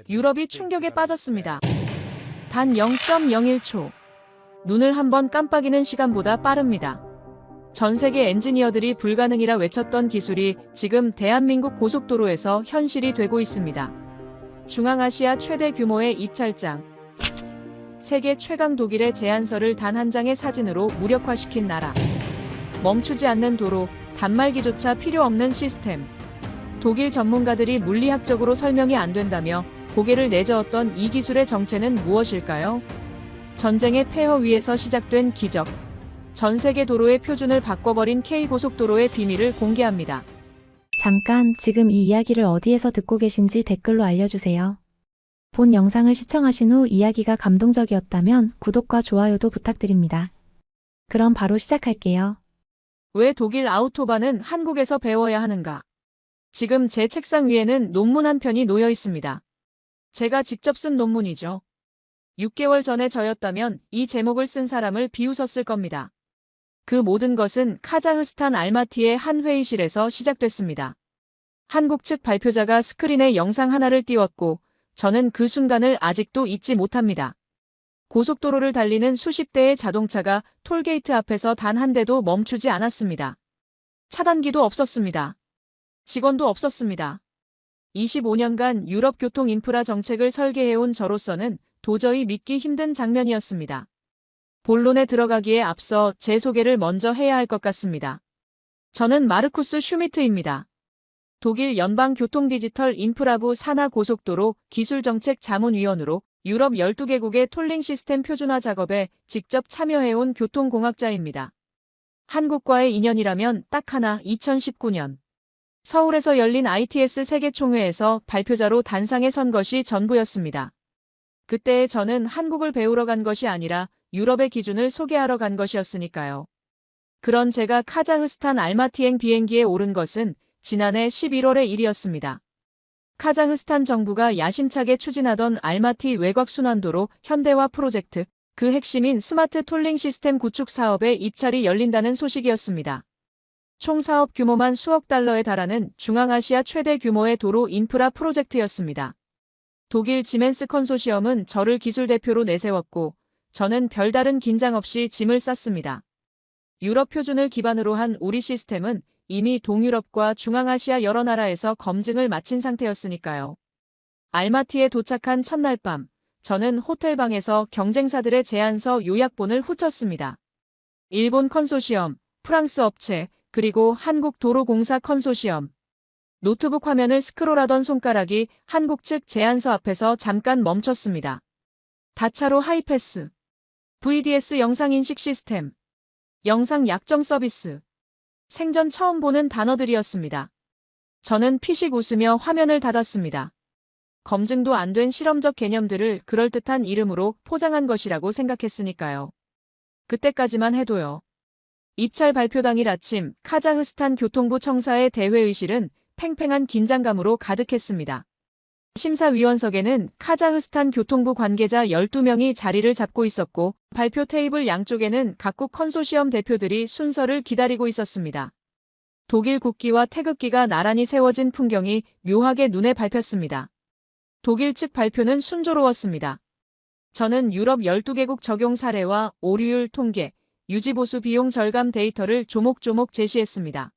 유럽이 충격에 빠졌습니다. 단 0.01초. 눈을 한번 깜빡이는 시간보다 빠릅니다. 전 세계 엔지니어들이 불가능이라 외쳤던 기술이 지금 대한민국 고속도로에서 현실이 되고 있습니다. 중앙아시아 최대 규모의 입찰장. 세계 최강 독일의 제안서를 단 한 장의 사진으로 무력화시킨 나라. 멈추지 않는 도로, 단말기조차 필요 없는 시스템. 독일 전문가들이 물리학적으로 설명이 안 된다며 고개를 내저었던 이 기술의 정체는 무엇일까요? 전쟁의 폐허 위에서 시작된 기적. 전 세계 도로의 표준을 바꿔버린 K고속도로의 비밀을 공개합니다. 잠깐, 지금 이 이야기를 어디에서 듣고 계신지 댓글로 알려주세요. 본 영상을 시청하신 후 이야기가 감동적이었다면 구독과 좋아요도 부탁드립니다. 그럼 바로 시작할게요. 왜 독일 아우토반은 한국에서 배워야 하는가? 지금 제 책상 위에는 논문 한 편이 놓여 있습니다. 제가 직접 쓴 논문이죠. 6개월 전에 저였다면 이 제목을 쓴 사람을 비웃었을 겁니다. 그 모든 것은 카자흐스탄 알마티의 한 회의실에서 시작됐습니다. 한국 측 발표자가 스크린에 영상 하나를 띄웠고 저는 그 순간을 아직도 잊지 못합니다. 고속도로를 달리는 수십 대의 자동차가 톨게이트 앞에서 단 한 대도 멈추지 않았습니다. 차단기도 없었습니다. 직원도 없었습니다. 25년간 유럽 교통 인프라 정책을 설계해온 저로서는 도저히 믿기 힘든 장면이었습니다. 본론에 들어가기에 앞서 제 소개를 먼저 해야 할 것 같습니다. 저는 마르쿠스 슈미트입니다. 독일 연방교통디지털 인프라부 산하고속도로 기술정책 자문위원으로 유럽 12개국의 톨링 시스템 표준화 작업에 직접 참여해온 교통공학자입니다. 한국과의 인연이라면 딱 하나, 2019년. 서울에서 열린 ITS 세계총회에서 발표자로 단상에 선 것이 전부였습니다. 그때의 저는 한국을 배우러 간 것이 아니라 유럽의 기준을 소개하러 간 것이었으니까요. 그런 제가 카자흐스탄 알마티행 비행기에 오른 것은 지난해 11월의 일이었습니다. 카자흐스탄 정부가 야심차게 추진하던 알마티 외곽순환도로 현대화 프로젝트, 그 핵심인 스마트 톨링 시스템 구축 사업의 입찰이 열린다는 소식이었습니다. 총 사업 규모만 수억 달러에 달하는 중앙아시아 최대 규모의 도로 인프라 프로젝트였습니다. 독일 지멘스 컨소시엄은 저를 기술 대표로 내세웠고 저는 별다른 긴장 없이 짐을 쌌습니다. 유럽 표준을 기반으로 한 우리 시스템은 이미 동유럽과 중앙아시아 여러 나라에서 검증을 마친 상태였으니까요. 알마티에 도착한 첫날 밤, 저는 호텔방에서 경쟁사들의 제안서 요약본을 훑었습니다. 일본 컨소시엄, 프랑스 업체, 그리고 한국도로공사 컨소시엄. 노트북 화면을 스크롤하던 손가락이 한국 측 제안서 앞에서 잠깐 멈췄습니다. 다차로 하이패스, VDS 영상인식 시스템, 영상 약정 서비스. 생전 처음 보는 단어들이었습니다. 저는 피식 웃으며 화면을 닫았습니다. 검증도 안 된 실험적 개념들을 그럴듯한 이름으로 포장한 것이라고 생각했으니까요. 그때까지만 해도요. 입찰 발표 당일 아침 카자흐스탄 교통부 청사의 대회의실은 팽팽한 긴장감으로 가득했습니다. 심사위원석에는 카자흐스탄 교통부 관계자 12명이 자리를 잡고 있었고 발표 테이블 양쪽에는 각국 컨소시엄 대표들이 순서를 기다리고 있었습니다. 독일 국기와 태극기가 나란히 세워진 풍경이 묘하게 눈에 밟혔습니다. 독일 측 발표는 순조로웠습니다. 저는 유럽 12개국 적용 사례와 오류율 통계, 유지보수 비용 절감 데이터를 조목조목 제시했습니다.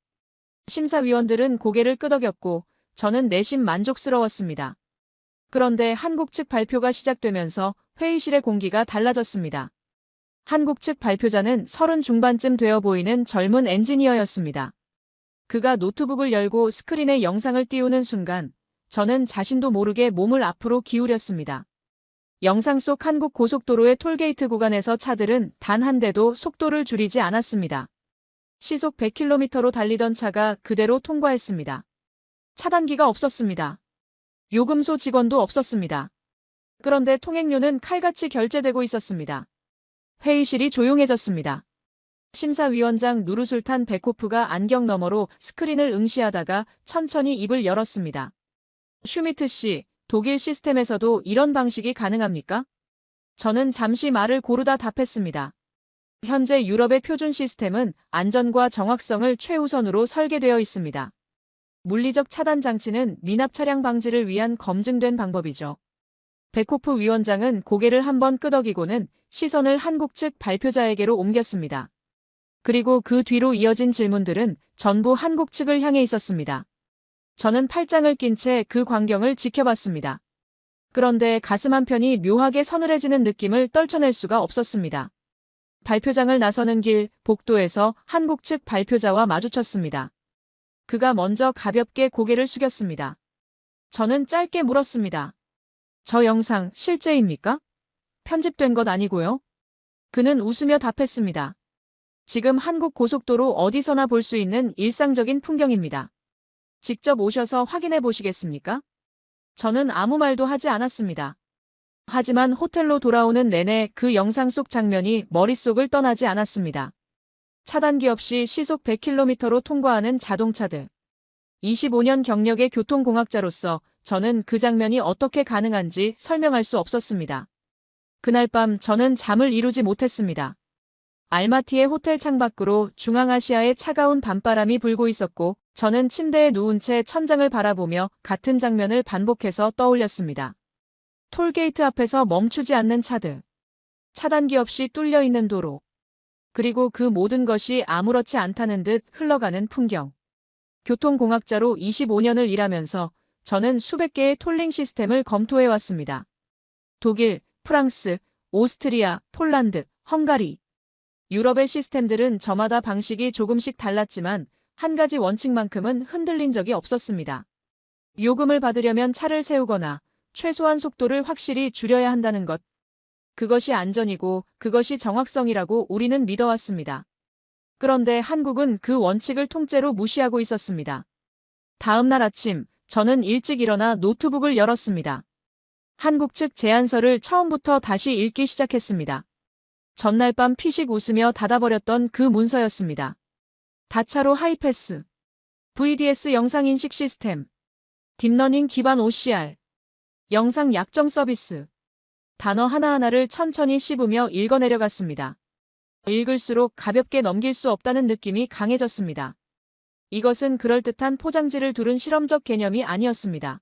심사위원들은 고개를 끄덕였고 저는 내심 만족스러웠습니다. 그런데 한국 측 발표가 시작되면서 회의실의 공기가 달라졌습니다. 한국 측 발표자는 30 중반쯤 되어 보이는 젊은 엔지니어였습니다. 그가 노트북을 열고 스크린에 영상을 띄우는 순간 저는 자신도 모르게 몸을 앞으로 기울였습니다. 영상 속 한국 고속도로의 톨게이트 구간에서 차들은 단 한 대도 속도를 줄이지 않았습니다. 시속 100km로 달리던 차가 그대로 통과했습니다. 차단기가 없었습니다. 요금소 직원도 없었습니다. 그런데 통행료는 칼같이 결제되고 있었습니다. 회의실이 조용해졌습니다. 심사위원장 누르술탄 베코프가 안경 너머로 스크린을 응시하다가 천천히 입을 열었습니다. 슈미트 씨, 독일 시스템에서도 이런 방식이 가능합니까? 저는 잠시 말을 고르다 답했습니다. 현재 유럽의 표준 시스템은 안전과 정확성을 최우선으로 설계되어 있습니다. 물리적 차단 장치는 미납 차량 방지를 위한 검증된 방법이죠. 베코프 위원장은 고개를 한번 끄덕이고는 시선을 한국 측 발표자에게로 옮겼습니다. 그리고 그 뒤로 이어진 질문들은 전부 한국 측을 향해 있었습니다. 저는 팔짱을 낀 채 그 광경을 지켜봤습니다. 그런데 가슴 한편이 묘하게 서늘해지는 느낌을 떨쳐낼 수가 없었습니다. 발표장을 나서는 길, 복도에서 한국 측 발표자와 마주쳤습니다. 그가 먼저 가볍게 고개를 숙였습니다. 저는 짧게 물었습니다. 저 영상 실제입니까? 편집된 것 아니고요? 그는 웃으며 답했습니다. 지금 한국 고속도로 어디서나 볼 수 있는 일상적인 풍경입니다. 직접 오셔서 확인해 보시겠습니까? 저는 아무 말도 하지 않았습니다. 하지만 호텔로 돌아오는 내내 그 영상 속 장면이 머릿속을 떠나지 않았습니다. 차단기 없이 시속 100km로 통과하는 자동차들. 25년 경력의 교통공학자로서 저는 그 장면이 어떻게 가능한지 설명할 수 없었습니다. 그날 밤 저는 잠을 이루지 못했습니다. 알마티의 호텔 창밖으로 중앙아시아의 차가운 밤바람이 불고 있었고 저는 침대에 누운 채 천장을 바라보며 같은 장면을 반복해서 떠올렸습니다. 톨게이트 앞에서 멈추지 않는 차들. 차단기 없이 뚫려 있는 도로. 그리고 그 모든 것이 아무렇지 않다는 듯 흘러가는 풍경. 교통공학자로 25년을 일하면서 저는 수백 개의 톨링 시스템을 검토해왔습니다. 독일, 프랑스, 오스트리아, 폴란드, 헝가리. 유럽의 시스템들은 저마다 방식이 조금씩 달랐지만 한 가지 원칙만큼은 흔들린 적이 없었습니다. 요금을 받으려면 차를 세우거나 최소한 속도를 확실히 줄여야 한다는 것. 그것이 안전이고 그것이 정확성이라고 우리는 믿어왔습니다. 그런데 한국은 그 원칙을 통째로 무시하고 있었습니다. 다음 날 아침, 저는 일찍 일어나 노트북을 열었습니다. 한국 측 제안서를 처음부터 다시 읽기 시작했습니다. 전날 밤 피식 웃으며 닫아버렸던 그 문서였습니다. 다차로 하이패스, VDS 영상인식 시스템, 딥러닝 기반 OCR, 영상 약정 서비스. 단어 하나하나를 천천히 씹으며 읽어내려갔습니다. 읽을수록 가볍게 넘길 수 없다는 느낌이 강해졌습니다. 이것은 그럴듯한 포장지를 두른 실험적 개념이 아니었습니다.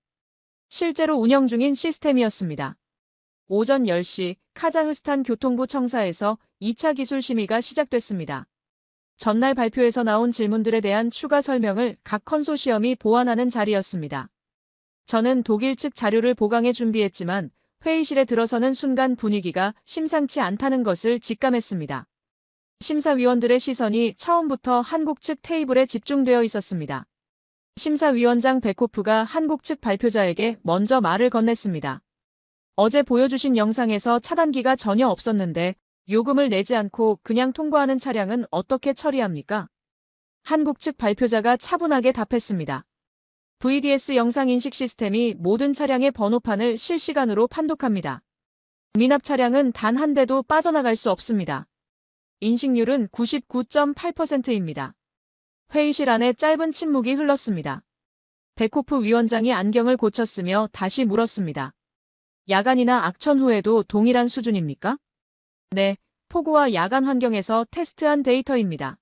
실제로 운영 중인 시스템이었습니다. 오전 10시 카자흐스탄 교통부 청사에서 2차 기술 심의가 시작됐습니다. 전날 발표에서 나온 질문들에 대한 추가 설명을 각 컨소시엄이 보완하는 자리였습니다. 저는 독일 측 자료를 보강해 준비했지만 회의실에 들어서는 순간 분위기가 심상치 않다는 것을 직감했습니다. 심사위원들의 시선이 처음부터 한국 측 테이블에 집중되어 있었습니다. 심사위원장 베코프가 한국 측 발표자에게 먼저 말을 건넸습니다. 어제 보여주신 영상에서 차단기가 전혀 없었는데 요금을 내지 않고 그냥 통과하는 차량은 어떻게 처리합니까? 한국 측 발표자가 차분하게 답했습니다. VDS 영상인식 시스템이 모든 차량의 번호판을 실시간으로 판독합니다. 미납 차량은 단 한 대도 빠져나갈 수 없습니다. 인식률은 99.8%입니다. 회의실 안에 짧은 침묵이 흘렀습니다. 베코프 위원장이 안경을 고쳤으며 다시 물었습니다. 야간이나 악천 후에도 동일한 수준입니까? 네, 폭우와 야간 환경에서 테스트한 데이터입니다.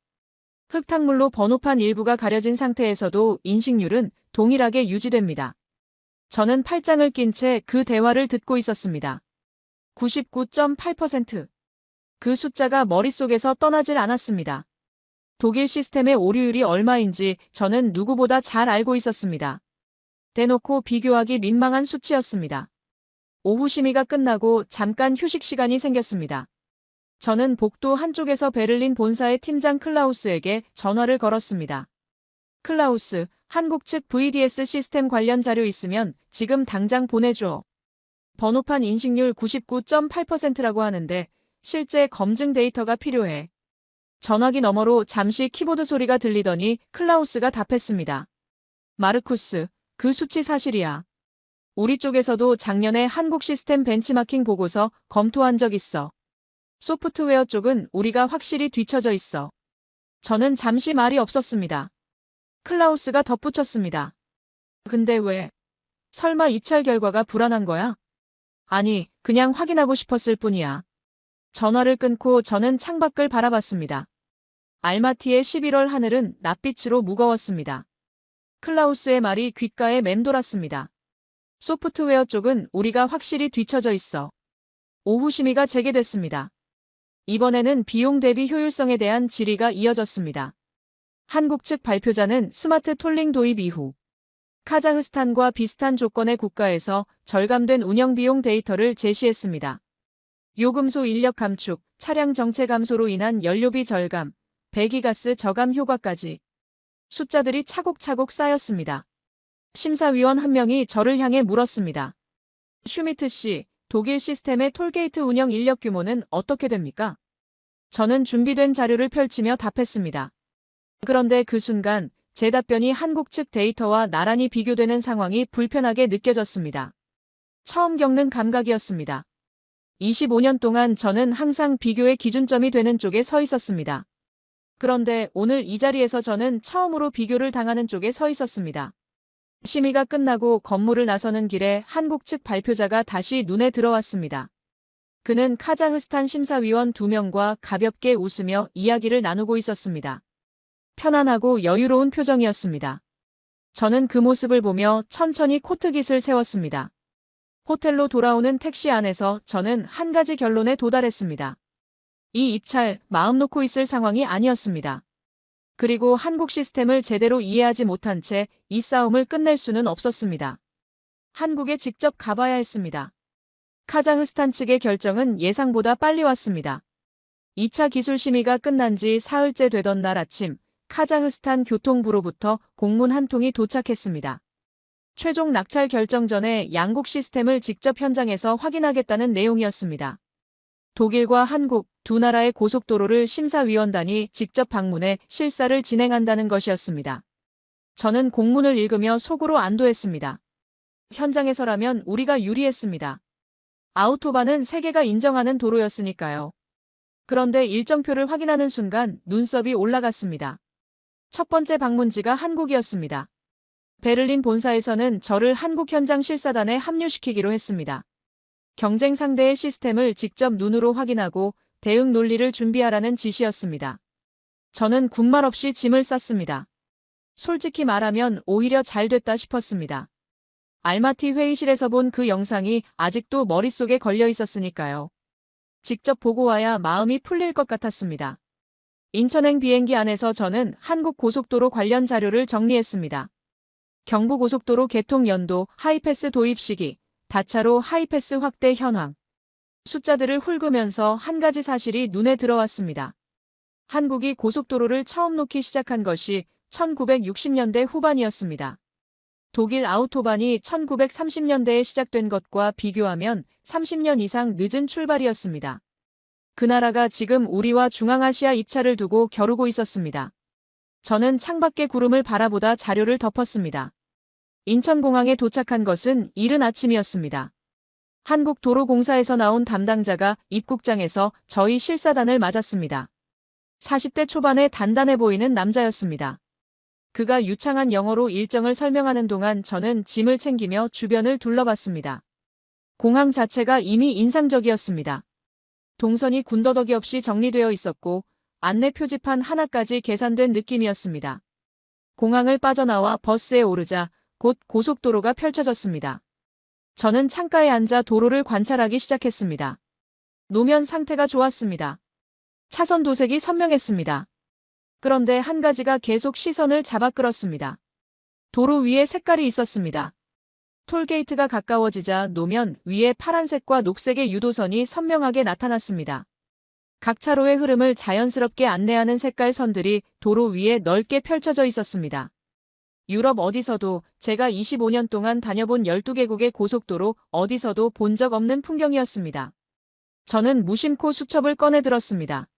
흙탕물로 번호판 일부가 가려진 상태에서도 인식률은 동일하게 유지됩니다. 저는 팔짱을 낀 채 그 대화를 듣고 있었습니다. 99.8%. 그 숫자가 머릿속에서 떠나질 않았습니다. 독일 시스템의 오류율이 얼마인지 저는 누구보다 잘 알고 있었습니다. 대놓고 비교하기 민망한 수치였습니다. 오후 심의가 끝나고 잠깐 휴식 시간이 생겼습니다. 저는 복도 한쪽에서 베를린 본사의 팀장 클라우스에게 전화를 걸었습니다. 클라우스, 한국 측 VDS 시스템 관련 자료 있으면 지금 당장 보내줘. 번호판 인식률 99.8%라고 하는데 실제 검증 데이터가 필요해. 전화기 너머로 잠시 키보드 소리가 들리더니 클라우스가 답했습니다. 마르쿠스, 그 수치 사실이야. 우리 쪽에서도 작년에 한국 시스템 벤치마킹 보고서 검토한 적 있어. 소프트웨어 쪽은 우리가 확실히 뒤처져 있어. 저는 잠시 말이 없었습니다. 클라우스가 덧붙였습니다. 근데 왜? 설마 입찰 결과가 불안한 거야? 아니, 그냥 확인하고 싶었을 뿐이야. 전화를 끊고 저는 창밖을 바라봤습니다. 알마티의 11월 하늘은 낯빛으로 무거웠습니다. 클라우스의 말이 귓가에 맴돌았습니다. 소프트웨어 쪽은 우리가 확실히 뒤처져 있어. 오후 심의가 재개됐습니다. 이번에는 비용 대비 효율성에 대한 질의가 이어졌습니다. 한국 측 발표자는 스마트 톨링 도입 이후 카자흐스탄과 비슷한 조건의 국가에서 절감된 운영 비용 데이터를 제시했습니다. 요금소 인력 감축, 차량 정체 감소로 인한 연료비 절감, 배기가스 저감 효과까지 숫자들이 차곡차곡 쌓였습니다. 심사위원 한 명이 저를 향해 물었습니다. 슈미트 씨, 독일 시스템의 톨게이트 운영 인력 규모는 어떻게 됩니까? 저는 준비된 자료를 펼치며 답했습니다. 그런데 그 순간 제 답변이 한국 측 데이터와 나란히 비교되는 상황이 불편하게 느껴졌습니다. 처음 겪는 감각이었습니다. 25년 동안 저는 항상 비교의 기준점이 되는 쪽에 서 있었습니다. 그런데 오늘 이 자리에서 저는 처음으로 비교를 당하는 쪽에 서 있었습니다. 심의가 끝나고 건물을 나서는 길에 한국 측 발표자가 다시 눈에 들어왔습니다. 그는 카자흐스탄 심사위원 2명과 가볍게 웃으며 이야기를 나누고 있었습니다. 편안하고 여유로운 표정이었습니다. 저는 그 모습을 보며 천천히 코트깃을 세웠습니다. 호텔로 돌아오는 택시 안에서 저는 한 가지 결론에 도달했습니다. 이 입찰, 마음 놓고 있을 상황이 아니었습니다. 그리고 한국 시스템을 제대로 이해하지 못한 채 이 싸움을 끝낼 수는 없었습니다. 한국에 직접 가봐야 했습니다. 카자흐스탄 측의 결정은 예상보다 빨리 왔습니다. 2차 기술 심의가 끝난 지 사흘째 되던 날 아침, 카자흐스탄 교통부로부터 공문 한 통이 도착했습니다. 최종 낙찰 결정 전에 양국 시스템을 직접 현장에서 확인하겠다는 내용이었습니다. 독일과 한국 두 나라의 고속도로를 심사위원단이 직접 방문해 실사를 진행한다는 것이었습니다. 저는 공문을 읽으며 속으로 안도했습니다. 현장에서라면 우리가 유리했습니다. 아우토반은 세계가 인정하는 도로였으니까요. 그런데 일정표를 확인하는 순간 눈썹이 올라갔습니다. 첫 번째 방문지가 한국이었습니다. 베를린 본사에서는 저를 한국 현장 실사단에 합류시키기로 했습니다. 경쟁 상대의 시스템을 직접 눈으로 확인하고 대응 논리를 준비하라는 지시였습니다. 저는 군말 없이 짐을 쌌습니다. 솔직히 말하면 오히려 잘 됐다 싶었습니다. 알마티 회의실에서 본 그 영상이 아직도 머릿속에 걸려 있었으니까요. 직접 보고 와야 마음이 풀릴 것 같았습니다. 인천행 비행기 안에서 저는 한국 고속도로 관련 자료를 정리했습니다. 경부고속도로 개통 연도, 하이패스 도입 시기, 다차로 하이패스 확대 현황. 숫자들을 훑으면서 한 가지 사실이 눈에 들어왔습니다. 한국이 고속도로를 처음 놓기 시작한 것이 1960년대 후반이었습니다. 독일 아우토반이 1930년대에 시작된 것과 비교하면 30년 이상 늦은 출발이었습니다. 그 나라가 지금 우리와 중앙아시아 입찰을 두고 겨루고 있었습니다. 저는 창밖의 구름을 바라보다 자료를 덮었습니다. 인천공항에 도착한 것은 이른 아침이었습니다. 한국도로공사에서 나온 담당자가 입국장에서 저희 실사단을 맞았습니다. 40대 초반의 단단해 보이는 남자였습니다. 그가 유창한 영어로 일정을 설명하는 동안 저는 짐을 챙기며 주변을 둘러봤습니다. 공항 자체가 이미 인상적이었습니다. 동선이 군더더기 없이 정리되어 있었고 안내 표지판 하나까지 계산된 느낌이었습니다. 공항을 빠져나와 버스에 오르자 곧 고속도로가 펼쳐졌습니다. 저는 창가에 앉아 도로를 관찰하기 시작했습니다. 노면 상태가 좋았습니다. 차선 도색이 선명했습니다. 그런데 한 가지가 계속 시선을 잡아 끌었습니다. 도로 위에 색깔이 있었습니다. 톨게이트가 가까워지자 노면 위에 파란색과 녹색의 유도선이 선명하게 나타났습니다. 각 차로의 흐름을 자연스럽게 안내하는 색깔 선들이 도로 위에 넓게 펼쳐져 있었습니다. 유럽 어디서도 제가 25년 동안 다녀본 12개국의 고속도로 어디서도 본 적 없는 풍경이었습니다. 저는 무심코 수첩을 꺼내 들었습니다.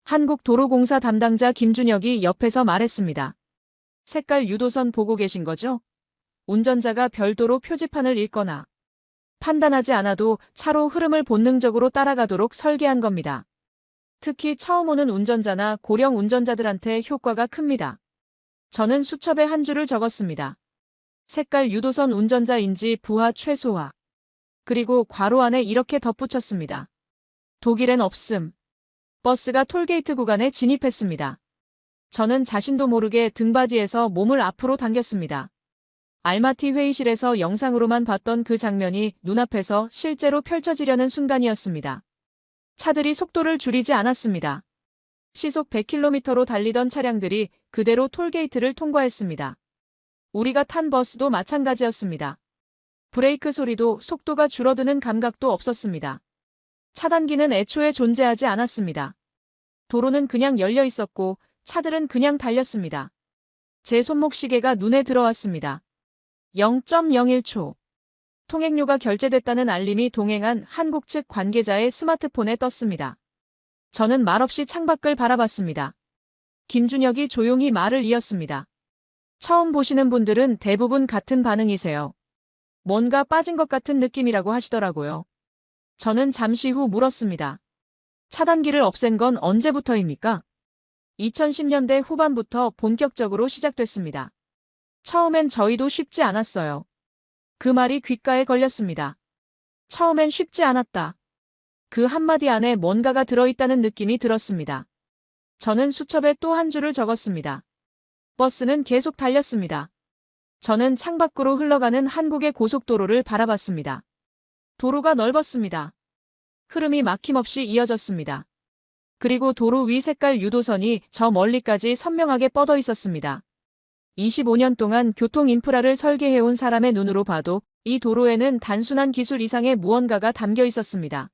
한국도로공사 담당자 김준혁이 옆에서 말했습니다. 색깔 유도선 보고 계신 거죠? 운전자가 별도로 표지판을 읽거나 판단하지 않아도 차로 흐름을 본능적으로 따라가도록 설계한 겁니다. 특히 처음 오는 운전자나 고령 운전자들한테 효과가 큽니다. 저는 수첩에 한 줄을 적었습니다. 색깔 유도선 운전자인지 부하 최소화. 그리고 괄호 안에 이렇게 덧붙였습니다. 독일엔 없음. 버스가 톨게이트 구간에 진입했습니다. 저는 자신도 모르게 등받이에서 몸을 앞으로 당겼습니다. 알마티 회의실에서 영상으로만 봤던 그 장면이 눈앞에서 실제로 펼쳐지려는 순간이었습니다. 차들이 속도를 줄이지 않았습니다. 시속 100km로 달리던 차량들이 그대로 톨게이트를 통과했습니다. 우리가 탄 버스도 마찬가지였습니다. 브레이크 소리도 속도가 줄어드는 감각도 없었습니다. 차단기는 애초에 존재하지 않았습니다. 도로는 그냥 열려 있었고 차들은 그냥 달렸습니다. 제 손목 시계가 눈에 들어왔습니다. 0.01초. 통행료가 결제됐다는 알림이 동행한 한국 측 관계자의 스마트폰에 떴습니다. 저는 말없이 창밖을 바라봤습니다. 김준혁이 조용히 말을 이었습니다. 처음 보시는 분들은 대부분 같은 반응이세요. 뭔가 빠진 것 같은 느낌이라고 하시더라고요. 저는 잠시 후 물었습니다. 차단기를 없앤 건 언제부터입니까? 2010년대 후반부터 본격적으로 시작됐습니다. 처음엔 저희도 쉽지 않았어요. 그 말이 귓가에 걸렸습니다. 처음엔 쉽지 않았다. 그 한마디 안에 뭔가가 들어있다는 느낌이 들었습니다. 저는 수첩에 또 한 줄을 적었습니다. 버스는 계속 달렸습니다. 저는 창밖으로 흘러가는 한국의 고속도로를 바라봤습니다. 도로가 넓었습니다. 흐름이 막힘없이 이어졌습니다. 그리고 도로 위 색깔 유도선이 저 멀리까지 선명하게 뻗어 있었습니다. 25년 동안 교통 인프라를 설계해온 사람의 눈으로 봐도 이 도로에는 단순한 기술 이상의 무언가가 담겨 있었습니다.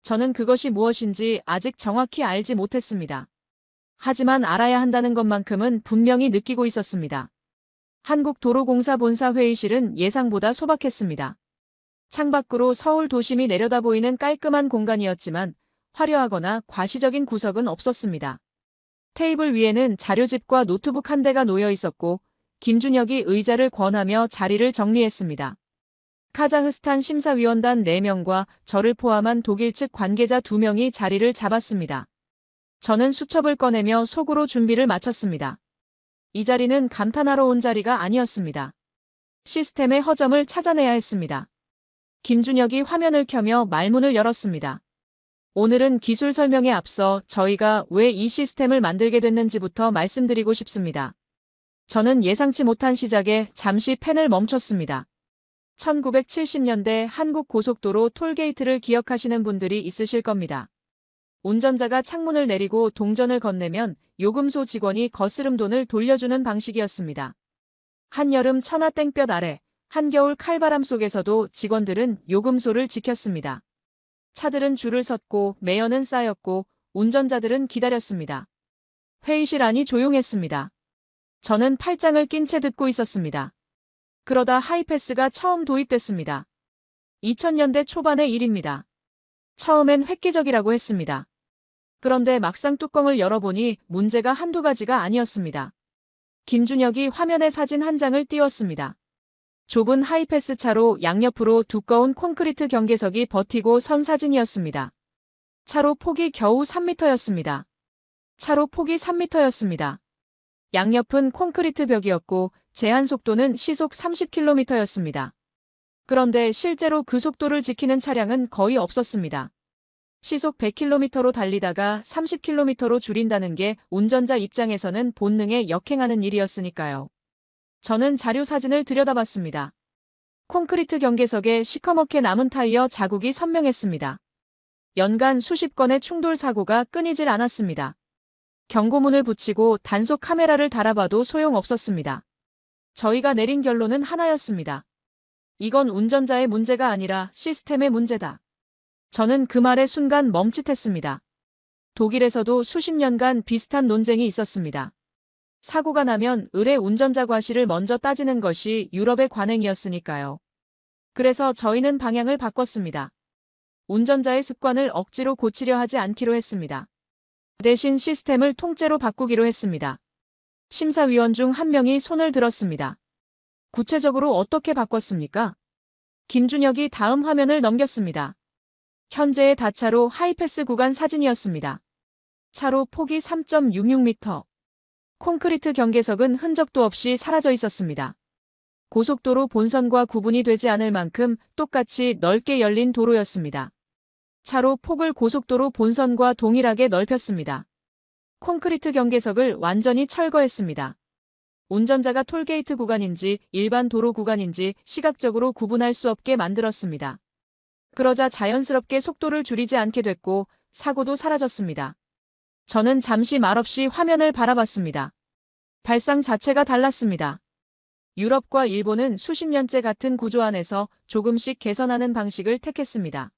저는 그것이 무엇인지 아직 정확히 알지 못했습니다. 하지만 알아야 한다는 것만큼은 분명히 느끼고 있었습니다. 한국도로공사 본사 회의실은 예상보다 소박했습니다. 창밖으로 서울 도심이 내려다 보이는 깔끔한 공간이었지만 화려하거나 과시적인 구석은 없었습니다. 테이블 위에는 자료집과 노트북 한 대가 놓여 있었고 김준혁이 의자를 권하며 자리를 정리했습니다. 카자흐스탄 심사위원단 4명과 저를 포함한 독일 측 관계자 2명이 자리를 잡았습니다. 저는 수첩을 꺼내며 속으로 준비를 마쳤습니다. 이 자리는 감탄하러 온 자리가 아니었습니다. 시스템의 허점을 찾아내야 했습니다. 김준혁이 화면을 켜며 말문을 열었습니다. 오늘은 기술 설명에 앞서 저희가 왜 이 시스템을 만들게 됐는지부터 말씀드리고 싶습니다. 저는 예상치 못한 시작에 잠시 펜을 멈췄습니다. 1970년대 한국 고속도로 톨게이트를 기억하시는 분들이 있으실 겁니다. 운전자가 창문을 내리고 동전을 건네면 요금소 직원이 거스름돈을 돌려주는 방식이었습니다. 한여름 천하 땡볕 아래, 한겨울 칼바람 속에서도 직원들은 요금소를 지켰습니다. 차들은 줄을 섰고 매연은 쌓였고 운전자들은 기다렸습니다. 회의실 안이 조용했습니다. 저는 팔짱을 낀 채 듣고 있었습니다. 그러다 하이패스가 처음 도입됐습니다. 2000년대 초반의 일입니다. 처음엔 획기적이라고 했습니다. 그런데 막상 뚜껑을 열어보니 문제가 한두 가지가 아니었습니다. 김준혁이 화면에 사진 한 장을 띄웠습니다. 좁은 하이패스 차로 양옆으로 두꺼운 콘크리트 경계석이 버티고 선 사진이었습니다. 차로 폭이 겨우 3m였습니다. 차로 폭이 3m였습니다. 양옆은 콘크리트 벽이었고 제한 속도는 시속 30km였습니다. 그런데 실제로 그 속도를 지키는 차량은 거의 없었습니다. 시속 100km로 달리다가 30km로 줄인다는 게 운전자 입장에서는 본능에 역행하는 일이었으니까요. 저는 자료 사진을 들여다봤습니다. 콘크리트 경계석에 시커멓게 남은 타이어 자국이 선명했습니다. 연간 수십 건의 충돌 사고가 끊이질 않았습니다. 경고문을 붙이고 단속 카메라를 달아봐도 소용없었습니다. 저희가 내린 결론은 하나였습니다. 이건 운전자의 문제가 아니라 시스템의 문제다. 저는 그 말에 순간 멈칫했습니다. 독일에서도 수십 년간 비슷한 논쟁이 있었습니다. 사고가 나면 의뢰 운전자 과실을 먼저 따지는 것이 유럽의 관행이었으니까요. 그래서 저희는 방향을 바꿨습니다. 운전자의 습관을 억지로 고치려 하지 않기로 했습니다. 대신 시스템을 통째로 바꾸기로 했습니다. 심사위원 중 한 명이 손을 들었습니다. 구체적으로 어떻게 바꿨습니까? 김준혁이 다음 화면을 넘겼습니다. 현재의 다차로 하이패스 구간 사진이었습니다. 차로 폭이 3.66m. 콘크리트 경계석은 흔적도 없이 사라져 있었습니다. 고속도로 본선과 구분이 되지 않을 만큼 똑같이 넓게 열린 도로였습니다. 차로 폭을 고속도로 본선과 동일하게 넓혔습니다. 콘크리트 경계석을 완전히 철거했습니다. 운전자가 톨게이트 구간인지 일반 도로 구간인지 시각적으로 구분할 수 없게 만들었습니다. 그러자 자연스럽게 속도를 줄이지 않게 됐고 사고도 사라졌습니다. 저는 잠시 말없이 화면을 바라봤습니다. 발상 자체가 달랐습니다. 유럽과 일본은 수십 년째 같은 구조 안에서 조금씩 개선하는 방식을 택했습니다.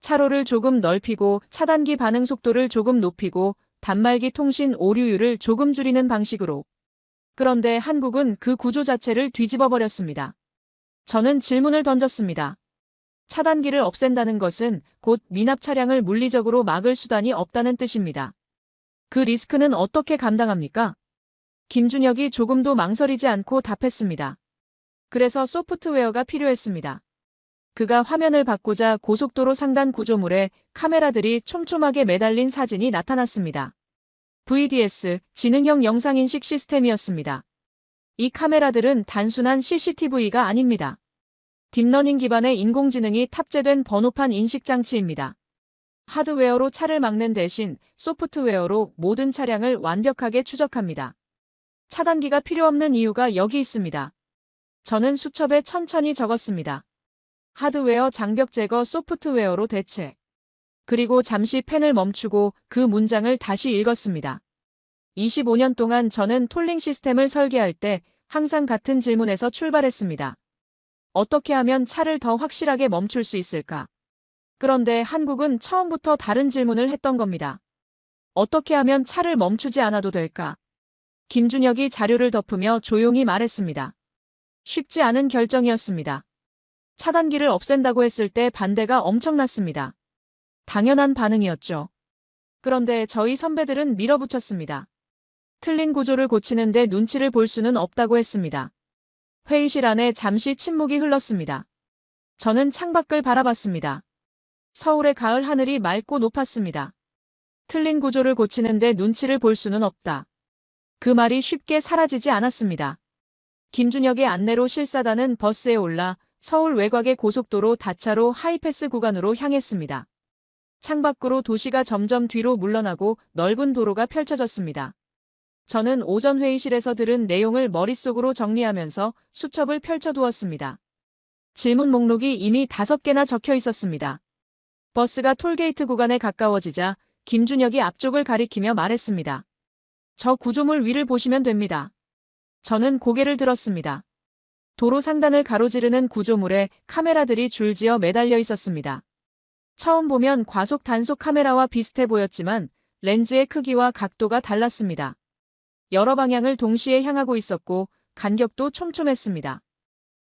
차로를 조금 넓히고 차단기 반응 속도를 조금 높이고 단말기 통신 오류율을 조금 줄이는 방식으로. 그런데 한국은 그 구조 자체를 뒤집어 버렸습니다. 저는 질문을 던졌습니다. 차단기를 없앤다는 것은 곧 미납 차량을 물리적으로 막을 수단이 없다는 뜻입니다. 그 리스크는 어떻게 감당합니까? 김준혁이 조금도 망설이지 않고 답했습니다. 그래서 소프트웨어가 필요했습니다. 그가 화면을 바꾸자 고속도로 상단 구조물에 카메라들이 촘촘하게 매달린 사진이 나타났습니다. VDS, 지능형 영상인식 시스템이었습니다. 이 카메라들은 단순한 CCTV가 아닙니다. 딥러닝 기반의 인공지능이 탑재된 번호판 인식 장치입니다. 하드웨어로 차를 막는 대신 소프트웨어로 모든 차량을 완벽하게 추적합니다. 차단기가 필요 없는 이유가 여기 있습니다. 저는 수첩에 천천히 적었습니다. 하드웨어 장벽 제거 소프트웨어로 대체. 그리고 잠시 펜을 멈추고 그 문장을 다시 읽었습니다. 25년 동안 저는 톨링 시스템을 설계할 때 항상 같은 질문에서 출발했습니다. 어떻게 하면 차를 더 확실하게 멈출 수 있을까? 그런데 한국은 처음부터 다른 질문을 했던 겁니다. 어떻게 하면 차를 멈추지 않아도 될까? 김준혁이 자료를 덮으며 조용히 말했습니다. 쉽지 않은 결정이었습니다. 차단기를 없앤다고 했을 때 반대가 엄청났습니다. 당연한 반응이었죠. 그런데 저희 선배들은 밀어붙였습니다. 틀린 구조를 고치는데 눈치를 볼 수는 없다고 했습니다. 회의실 안에 잠시 침묵이 흘렀습니다. 저는 창밖을 바라봤습니다. 서울의 가을 하늘이 맑고 높았습니다. 틀린 구조를 고치는데 눈치를 볼 수는 없다. 그 말이 쉽게 사라지지 않았습니다. 김준혁의 안내로 실사단은 버스에 올라 서울 외곽의 고속도로 다차로 하이패스 구간으로 향했습니다. 창밖으로 도시가 점점 뒤로 물러나고 넓은 도로가 펼쳐졌습니다. 저는 오전 회의실에서 들은 내용을 머릿속으로 정리하면서 수첩을 펼쳐두었습니다. 질문 목록이 이미 5개나 적혀 있었습니다. 버스가 톨게이트 구간에 가까워지자 김준혁이 앞쪽을 가리키며 말했습니다. 저 구조물 위를 보시면 됩니다. 저는 고개를 들었습니다. 도로 상단을 가로지르는 구조물에 카메라들이 줄지어 매달려 있었습니다. 처음 보면 과속 단속 카메라와 비슷해 보였지만 렌즈의 크기와 각도가 달랐습니다. 여러 방향을 동시에 향하고 있었고 간격도 촘촘했습니다.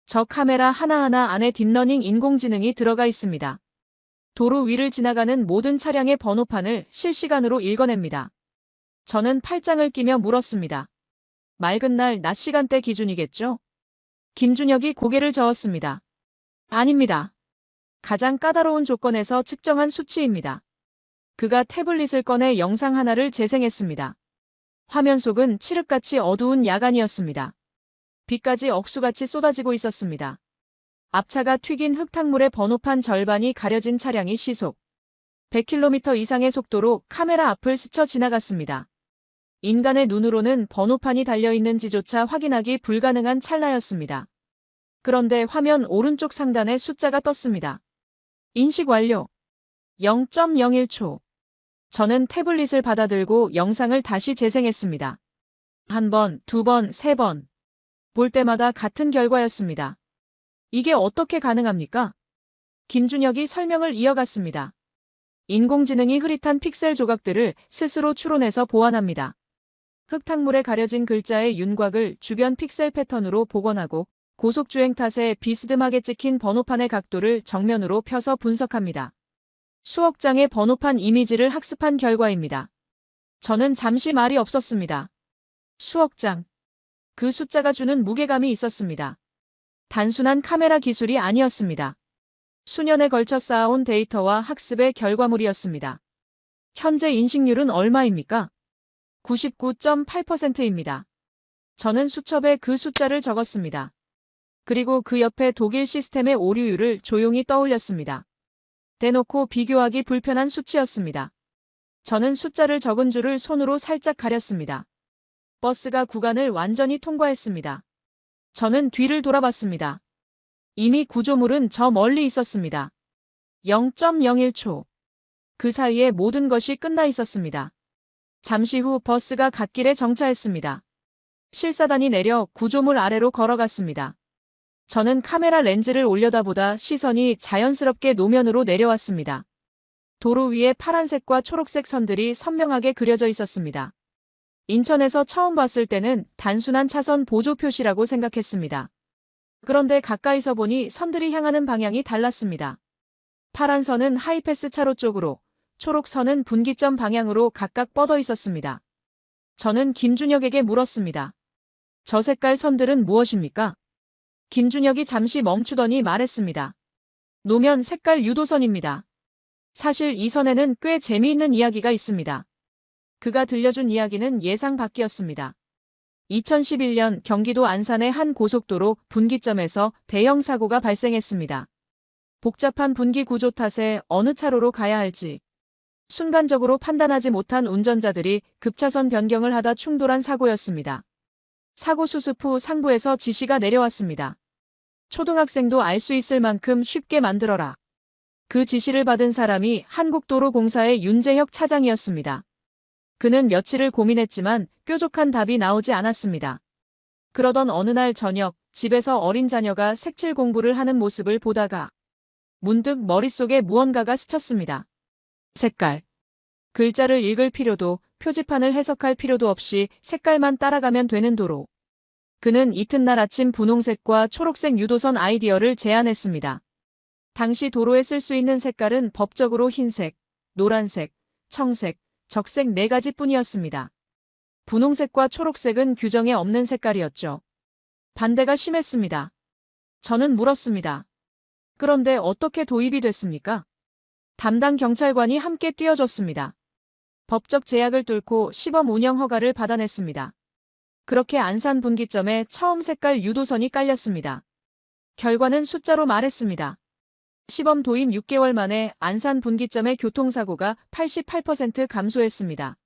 저 카메라 하나하나 안에 딥러닝 인공지능이 들어가 있습니다. 도로 위를 지나가는 모든 차량의 번호판을 실시간으로 읽어냅니다. 저는 팔짱을 끼며 물었습니다. 맑은 날 낮 시간대 기준이겠죠? 김준혁이 고개를 저었습니다. 아닙니다. 가장 까다로운 조건에서 측정한 수치입니다. 그가 태블릿을 꺼내 영상 하나를 재생했습니다. 화면 속은 칠흑같이 어두운 야간이었습니다. 비까지 억수같이 쏟아지고 있었습니다. 앞차가 튀긴 흙탕물의 번호판 절반이 가려진 차량이 시속 100km 이상의 속도로 카메라 앞을 스쳐 지나갔습니다. 인간의 눈으로는 번호판이 달려있는지조차 확인하기 불가능한 찰나였습니다. 그런데 화면 오른쪽 상단에 숫자가 떴습니다. 인식 완료. 0.01초. 저는 태블릿을 받아들고 영상을 다시 재생했습니다. 한 번, 두 번, 세 번. 볼 때마다 같은 결과였습니다. 이게 어떻게 가능합니까? 김준혁이 설명을 이어갔습니다. 인공지능이 흐릿한 픽셀 조각들을 스스로 추론해서 보완합니다. 흙탕물에 가려진 글자의 윤곽을 주변 픽셀 패턴으로 복원하고 고속주행 탓에 비스듬하게 찍힌 번호판의 각도를 정면으로 펴서 분석합니다. 수억 장의 번호판 이미지를 학습한 결과입니다. 저는 잠시 말이 없었습니다. 수억 장. 그 숫자가 주는 무게감이 있었습니다. 단순한 카메라 기술이 아니었습니다. 수년에 걸쳐 쌓아온 데이터와 학습의 결과물이었습니다. 현재 인식률은 얼마입니까? 99.8%입니다. 저는 수첩에 그 숫자를 적었습니다. 그리고 그 옆에 독일 시스템의 오류율을 조용히 떠올렸습니다. 대놓고 비교하기 불편한 수치였습니다. 저는 숫자를 적은 줄을 손으로 살짝 가렸습니다. 버스가 구간을 완전히 통과했습니다. 저는 뒤를 돌아봤습니다. 이미 구조물은 저 멀리 있었습니다. 0.01초. 그 사이에 모든 것이 끝나 있었습니다. 잠시 후 버스가 갓길에 정차했습니다. 실사단이 내려 구조물 아래로 걸어갔습니다. 저는 카메라 렌즈를 올려다보다 시선이 자연스럽게 노면으로 내려왔습니다. 도로 위에 파란색과 초록색 선들이 선명하게 그려져 있었습니다. 인천에서 처음 봤을 때는 단순한 차선 보조 표시라고 생각했습니다. 그런데 가까이서 보니 선들이 향하는 방향이 달랐습니다. 파란 선은 하이패스 차로 쪽으로, 초록 선은 분기점 방향으로 각각 뻗어 있었습니다. 저는 김준혁에게 물었습니다. 저 색깔 선들은 무엇입니까? 김준혁이 잠시 멈추더니 말했습니다. 노면 색깔 유도선입니다. 사실 이 선에는 꽤 재미있는 이야기가 있습니다. 그가 들려준 이야기는 예상 밖이었습니다. 2011년 경기도 안산의 한 고속도로 분기점에서 대형 사고가 발생했습니다. 복잡한 분기 구조 탓에 어느 차로로 가야 할지 순간적으로 판단하지 못한 운전자들이 급차선 변경을 하다 충돌한 사고였습니다. 사고 수습 후 상부에서 지시가 내려왔습니다. 초등학생도 알 수 있을 만큼 쉽게 만들어라. 그 지시를 받은 사람이 한국도로공사의 윤재혁 차장이었습니다. 그는 며칠을 고민했지만 뾰족한 답이 나오지 않았습니다. 그러던 어느 날 저녁, 집에서 어린 자녀가 색칠 공부를 하는 모습을 보다가 문득 머릿속에 무언가가 스쳤습니다. 색깔. 글자를 읽을 필요도, 표지판을 해석할 필요도 없이 색깔만 따라가면 되는 도로. 그는 이튿날 아침 분홍색과 초록색 유도선 아이디어를 제안했습니다. 당시 도로에 쓸 수 있는 색깔은 법적으로 흰색, 노란색, 청색, 적색 4가지뿐이었습니다. 분홍색과 초록색은 규정에 없는 색깔이었죠. 반대가 심했습니다. 저는 물었습니다. 그런데 어떻게 도입이 됐습니까? 담당 경찰관이 함께 뛰어줬습니다. 법적 제약을 뚫고 시범 운영 허가를 받아냈습니다. 그렇게 안산 분기점에 처음 색깔 유도선이 깔렸습니다. 결과는 숫자로 말했습니다. 시범 도입 6개월 만에 안산 분기점의 교통사고가 88% 감소했습니다.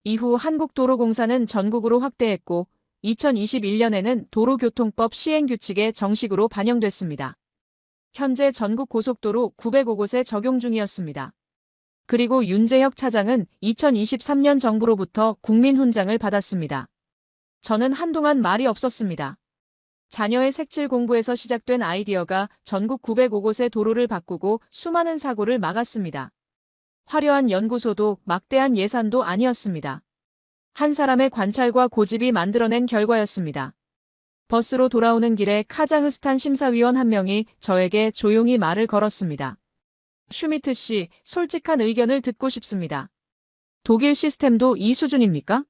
이후 한국도로공사는 전국으로 확대했고 2021년에는 도로교통법 시행규칙에 정식으로 반영됐습니다. 현재 전국 고속도로 905곳에 적용 중이었습니다. 그리고 윤재혁 차장은 2023년 정부로부터 국민훈장을 받았습니다. 저는 한동안 말이 없었습니다. 자녀의 색칠 공부에서 시작된 아이디어가 전국 905곳의 도로를 바꾸고 수많은 사고를 막았습니다. 화려한 연구소도 막대한 예산도 아니었습니다. 한 사람의 관찰과 고집이 만들어낸 결과였습니다. 버스로 돌아오는 길에 카자흐스탄 심사위원 한 명이 저에게 조용히 말을 걸었습니다. 슈미트 씨, 솔직한 의견을 듣고 싶습니다. 독일 시스템도 이 수준입니까?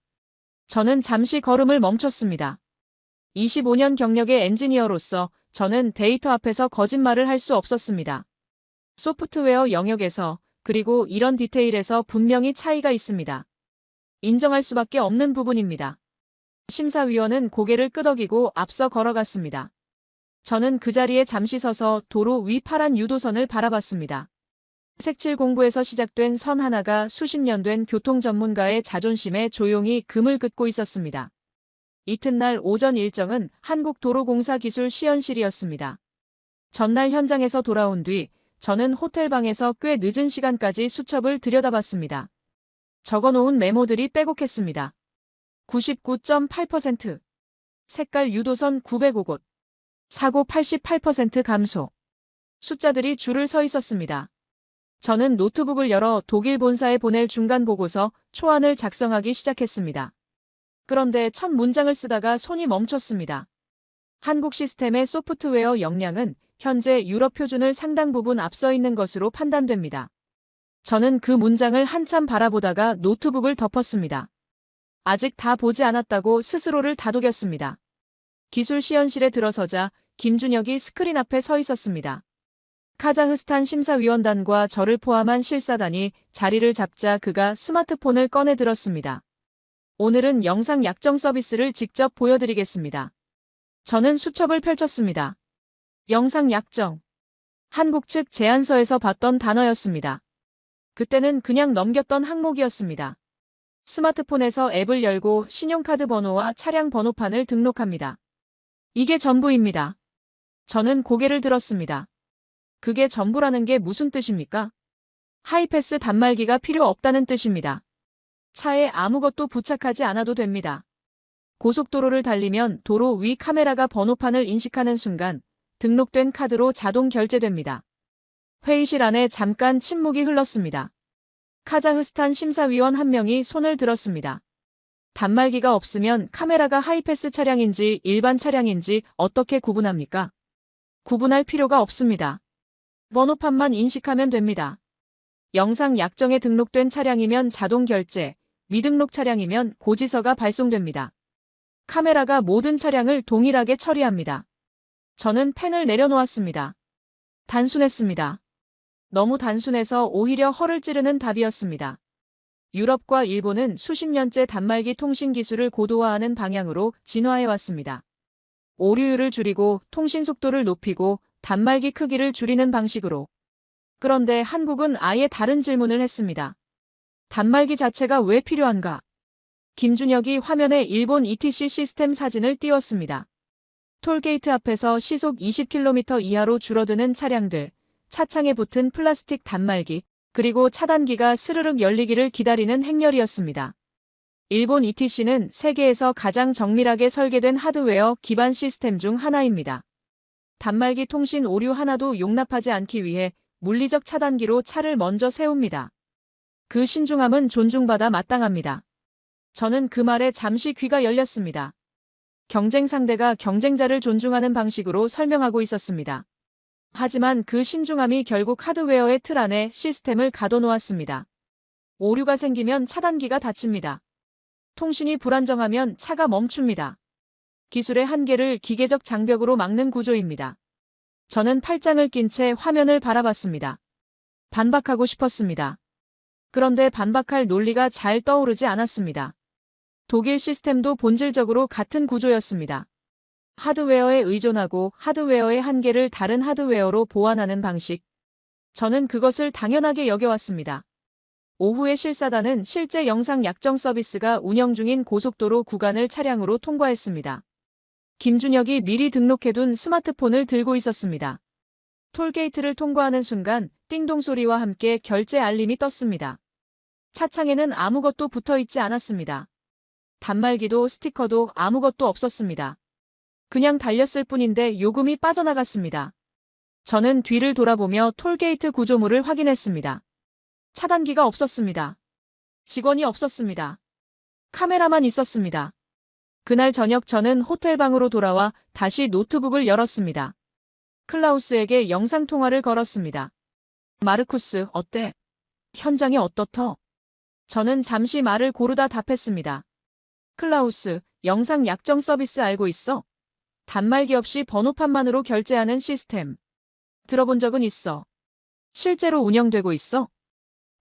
저는 잠시 걸음을 멈췄습니다. 25년 경력의 엔지니어로서 저는 데이터 앞에서 거짓말을 할 수 없었습니다. 소프트웨어 영역에서 그리고 이런 디테일에서 분명히 차이가 있습니다. 인정할 수밖에 없는 부분입니다. 심사위원은 고개를 끄덕이고 앞서 걸어갔습니다. 저는 그 자리에 잠시 서서 도로 위 파란 유도선을 바라봤습니다. 색칠 공부에서 시작된 선 하나가 수십 년 된 교통 전문가의 자존심에 조용히 금을 긋고 있었습니다. 이튿날 오전 일정은 한국도로공사 기술 시연실이었습니다. 전날 현장에서 돌아온 뒤 저는 호텔방에서 꽤 늦은 시간까지 수첩을 들여다봤습니다. 적어놓은 메모들이 빼곡했습니다. 99.8%, 색깔 유도선 905곳, 사고 88% 감소. 숫자들이 줄을 서 있었습니다. 저는 노트북을 열어 독일 본사에 보낼 중간 보고서 초안을 작성하기 시작했습니다. 그런데 첫 문장을 쓰다가 손이 멈췄습니다. 한국 시스템의 소프트웨어 역량은 현재 유럽 표준을 상당 부분 앞서 있는 것으로 판단됩니다. 저는 그 문장을 한참 바라보다가 노트북을 덮었습니다. 아직 다 보지 않았다고 스스로를 다독였습니다. 기술 시연실에 들어서자 김준혁이 스크린 앞에 서 있었습니다. 카자흐스탄 심사위원단과 저를 포함한 실사단이 자리를 잡자 그가 스마트폰을 꺼내 들었습니다. 오늘은 영상 약정 서비스를 직접 보여드리겠습니다. 저는 수첩을 펼쳤습니다. 영상 약정. 한국 측 제안서에서 봤던 단어였습니다. 그때는 그냥 넘겼던 항목이었습니다. 스마트폰에서 앱을 열고 신용카드 번호와 차량 번호판을 등록합니다. 이게 전부입니다. 저는 고개를 들었습니다. 그게 전부라는 게 무슨 뜻입니까? 하이패스 단말기가 필요 없다는 뜻입니다. 차에 아무것도 부착하지 않아도 됩니다. 고속도로를 달리면 도로 위 카메라가 번호판을 인식하는 순간 등록된 카드로 자동 결제됩니다. 회의실 안에 잠깐 침묵이 흘렀습니다. 카자흐스탄 심사위원 한 명이 손을 들었습니다. 단말기가 없으면 카메라가 하이패스 차량인지 일반 차량인지 어떻게 구분합니까? 구분할 필요가 없습니다. 번호판만 인식하면 됩니다. 영상 약정에 등록된 차량이면 자동 결제, 미등록 차량이면 고지서가 발송됩니다. 카메라가 모든 차량을 동일하게 처리합니다. 저는 펜을 내려놓았습니다. 단순했습니다. 너무 단순해서 오히려 허를 찌르는 답이었습니다. 유럽과 일본은 수십 년째 단말기 통신 기술을 고도화하는 방향으로 진화해왔습니다. 오류율을 줄이고 통신 속도를 높이고 단말기 크기를 줄이는 방식으로. 그런데 한국은 아예 다른 질문을 했습니다. 단말기 자체가 왜 필요한가? 김준혁이 화면에 일본 ETC 시스템 사진을 띄웠습니다. 톨게이트 앞에서 시속 20km 이하로 줄어드는 차량들, 차창에 붙은 플라스틱 단말기, 그리고 차단기가 스르륵 열리기를 기다리는 행렬이었습니다. 일본 ETC는 세계에서 가장 정밀하게 설계된 하드웨어 기반 시스템 중 하나입니다. 단말기 통신 오류 하나도 용납하지 않기 위해 물리적 차단기로 차를 먼저 세웁니다. 그 신중함은 존중받아 마땅합니다. 저는 그 말에 잠시 귀가 열렸습니다. 경쟁 상대가 경쟁자를 존중하는 방식으로 설명하고 있었습니다. 하지만 그 신중함이 결국 하드웨어의 틀 안에 시스템을 가둬놓았습니다. 오류가 생기면 차단기가 닫힙니다. 통신이 불안정하면 차가 멈춥니다. 기술의 한계를 기계적 장벽으로 막는 구조입니다. 저는 팔짱을 낀 채 화면을 바라봤습니다. 반박하고 싶었습니다. 그런데 반박할 논리가 잘 떠오르지 않았습니다. 독일 시스템도 본질적으로 같은 구조였습니다. 하드웨어에 의존하고 하드웨어의 한계를 다른 하드웨어로 보완하는 방식. 저는 그것을 당연하게 여겨왔습니다. 오후에 실사단은 실제 영상 약정 서비스가 운영 중인 고속도로 구간을 차량으로 통과했습니다. 김준혁이 미리 등록해둔 스마트폰을 들고 있었습니다. 톨게이트를 통과하는 순간 띵동 소리와 함께 결제 알림이 떴습니다. 차창에는 아무것도 붙어있지 않았습니다. 단말기도 스티커도 아무것도 없었습니다. 그냥 달렸을 뿐인데 요금이 빠져나갔습니다. 저는 뒤를 돌아보며 톨게이트 구조물을 확인했습니다. 차단기가 없었습니다. 직원이 없었습니다. 카메라만 있었습니다. 그날 저녁 저는 호텔방으로 돌아와 다시 노트북을 열었습니다. 클라우스에게 영상통화를 걸었습니다. 마르쿠스, 어때? 현장이 어떻더? 저는 잠시 말을 고르다 답했습니다. 클라우스, 영상 약정 서비스 알고 있어? 단말기 없이 번호판만으로 결제하는 시스템. 들어본 적은 있어. 실제로 운영되고 있어?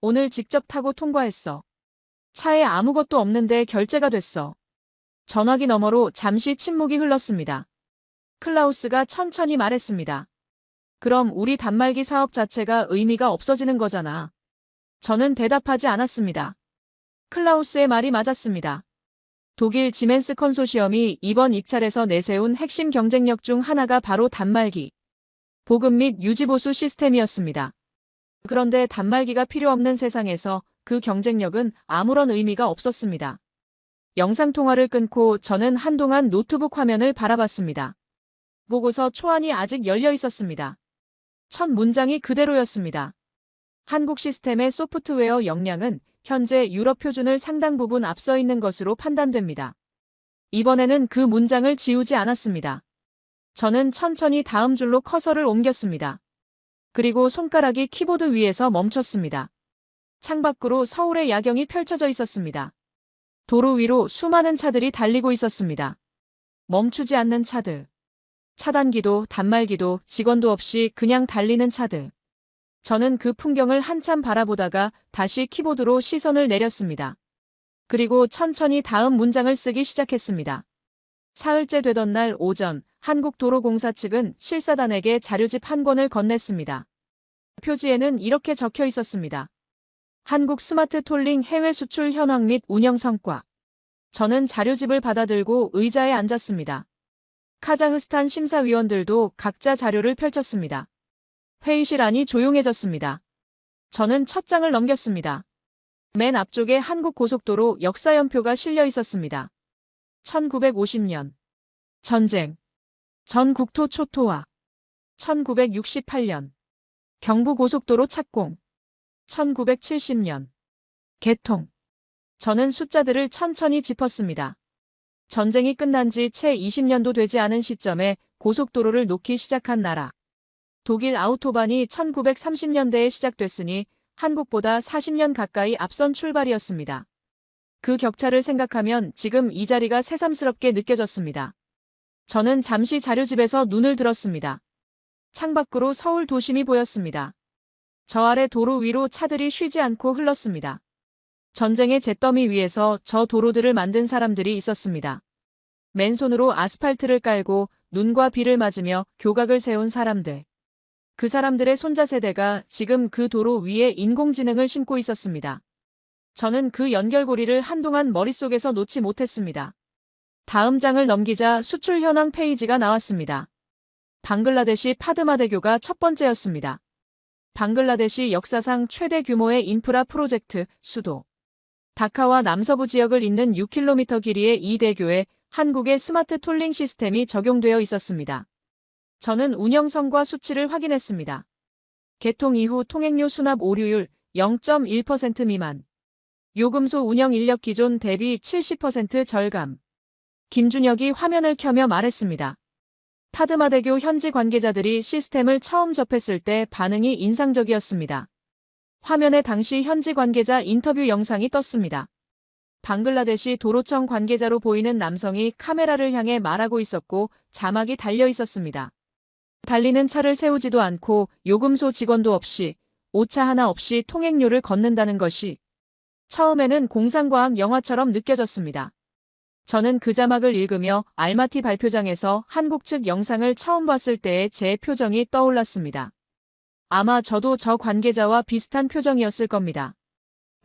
오늘 직접 타고 통과했어. 차에 아무것도 없는데 결제가 됐어. 전화기 너머로 잠시 침묵이 흘렀습니다. 클라우스가 천천히 말했습니다. 그럼 우리 단말기 사업 자체가 의미가 없어지는 거잖아. 저는 대답하지 않았습니다. 클라우스의 말이 맞았습니다. 독일 지멘스 컨소시엄이 이번 입찰에서 내세운 핵심 경쟁력 중 하나가 바로 단말기, 보급 및 유지보수 시스템이었습니다. 그런데 단말기가 필요 없는 세상에서 그 경쟁력은 아무런 의미가 없었습니다. 영상통화를 끊고 저는 한동안 노트북 화면을 바라봤습니다. 보고서 초안이 아직 열려 있었습니다. 첫 문장이 그대로였습니다. 한국 시스템의 소프트웨어 역량은 현재 유럽 표준을 상당 부분 앞서 있는 것으로 판단됩니다. 이번에는 그 문장을 지우지 않았습니다. 저는 천천히 다음 줄로 커서를 옮겼습니다. 그리고 손가락이 키보드 위에서 멈췄습니다. 창밖으로 서울의 야경이 펼쳐져 있었습니다. 도로 위로 수많은 차들이 달리고 있었습니다. 멈추지 않는 차들. 차단기도 단말기도 직원도 없이 그냥 달리는 차들. 저는 그 풍경을 한참 바라보다가 다시 키보드로 시선을 내렸습니다. 그리고 천천히 다음 문장을 쓰기 시작했습니다. 사흘째 되던 날 오전, 한국도로공사 측은 실사단에게 자료집 한 권을 건넸습니다. 표지에는 이렇게 적혀 있었습니다. 한국 스마트 톨링 해외 수출 현황 및 운영 성과. 저는 자료집을 받아들고 의자에 앉았습니다. 카자흐스탄 심사위원들도 각자 자료를 펼쳤습니다. 회의실 안이 조용해졌습니다. 저는 첫 장을 넘겼습니다. 맨 앞쪽에 한국 고속도로 역사연표가 실려 있었습니다. 1950년. 전쟁. 전 국토 초토화. 1968년. 경부고속도로 착공. 1970년. 개통. 저는 숫자들을 천천히 짚었습니다. 전쟁이 끝난 지 채 20년도 되지 않은 시점에 고속도로를 놓기 시작한 나라. 독일 아우토반이 1930년대에 시작됐으니 한국보다 40년 가까이 앞선 출발이었습니다. 그 격차를 생각하면 지금 이 자리가 새삼스럽게 느껴졌습니다. 저는 잠시 자료집에서 눈을 들었습니다. 창밖으로 서울 도심이 보였습니다. 저 아래 도로 위로 차들이 쉬지 않고 흘렀습니다. 전쟁의 잿더미 위에서 저 도로들을 만든 사람들이 있었습니다. 맨손으로 아스팔트를 깔고 눈과 비를 맞으며 교각을 세운 사람들. 그 사람들의 손자 세대가 지금 그 도로 위에 인공지능을 심고 있었습니다. 저는 그 연결고리를 한동안 머릿속에서 놓지 못했습니다. 다음 장을 넘기자 수출 현황 페이지가 나왔습니다. 방글라데시 파드마대교가 첫 번째였습니다. 방글라데시 역사상 최대 규모의 인프라 프로젝트, 수도 다카와 남서부 지역을 잇는 6km 길이의 이 대교에 한국의 스마트 톨링 시스템이 적용되어 있었습니다. 저는 운영성과 수치를 확인했습니다. 개통 이후 통행료 수납 오류율 0.1% 미만. 요금소 운영 인력 기존 대비 70% 절감. 김준혁이 화면을 켜며 말했습니다. 파드마대교 현지 관계자들이 시스템을 처음 접했을 때 반응이 인상적이었습니다. 화면에 당시 현지 관계자 인터뷰 영상이 떴습니다. 방글라데시 도로청 관계자로 보이는 남성이 카메라를 향해 말하고 있었고 자막이 달려 있었습니다. 달리는 차를 세우지도 않고 요금소 직원도 없이 오차 하나 없이 통행료를 걷는다는 것이 처음에는 공상과학 영화처럼 느껴졌습니다. 저는 그 자막을 읽으며 알마티 발표장에서 한국 측 영상을 처음 봤을 때의 제 표정이 떠올랐습니다. 아마 저도 저 관계자와 비슷한 표정이었을 겁니다.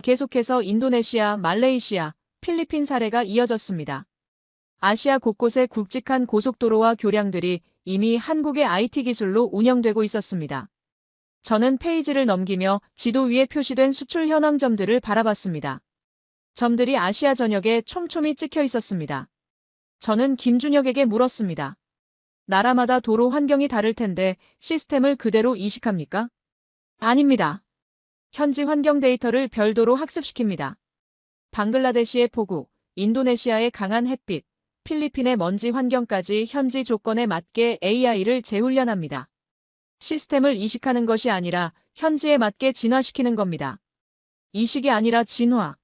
계속해서 인도네시아, 말레이시아, 필리핀 사례가 이어졌습니다. 아시아 곳곳의 굵직한 고속도로와 교량들이 이미 한국의 IT 기술로 운영되고 있었습니다. 저는 페이지를 넘기며 지도 위에 표시된 수출 현황점들을 바라봤습니다. 점들이 아시아 전역에 촘촘히 찍혀 있었습니다. 저는 김준혁에게 물었습니다. 나라마다 도로 환경이 다를 텐데 시스템을 그대로 이식합니까? 아닙니다. 현지 환경 데이터를 별도로 학습시킵니다. 방글라데시의 폭우, 인도네시아의 강한 햇빛, 필리핀의 먼지 환경까지 현지 조건에 맞게 AI를 재훈련합니다. 시스템을 이식하는 것이 아니라 현지에 맞게 진화시키는 겁니다. 이식이 아니라 진화.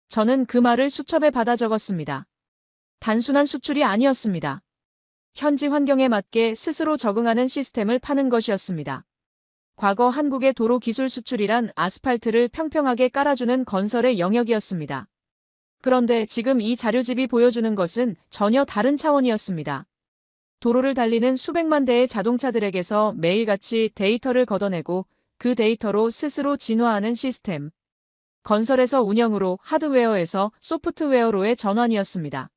저는 그 말을 수첩에 받아 적었습니다. 단순한 수출이 아니었습니다. 현지 환경에 맞게 스스로 적응하는 시스템을 파는 것이었습니다. 과거 한국의 도로 기술 수출이란 아스팔트를 평평하게 깔아주는 건설의 영역이었습니다. 그런데 지금 이 자료집이 보여주는 것은 전혀 다른 차원이었습니다. 도로를 달리는 수백만 대의 자동차들에게서 매일같이 데이터를 걷어내고 그 데이터로 스스로 진화하는 시스템. 건설에서 운영으로, 하드웨어에서 소프트웨어로의 전환이었습니다.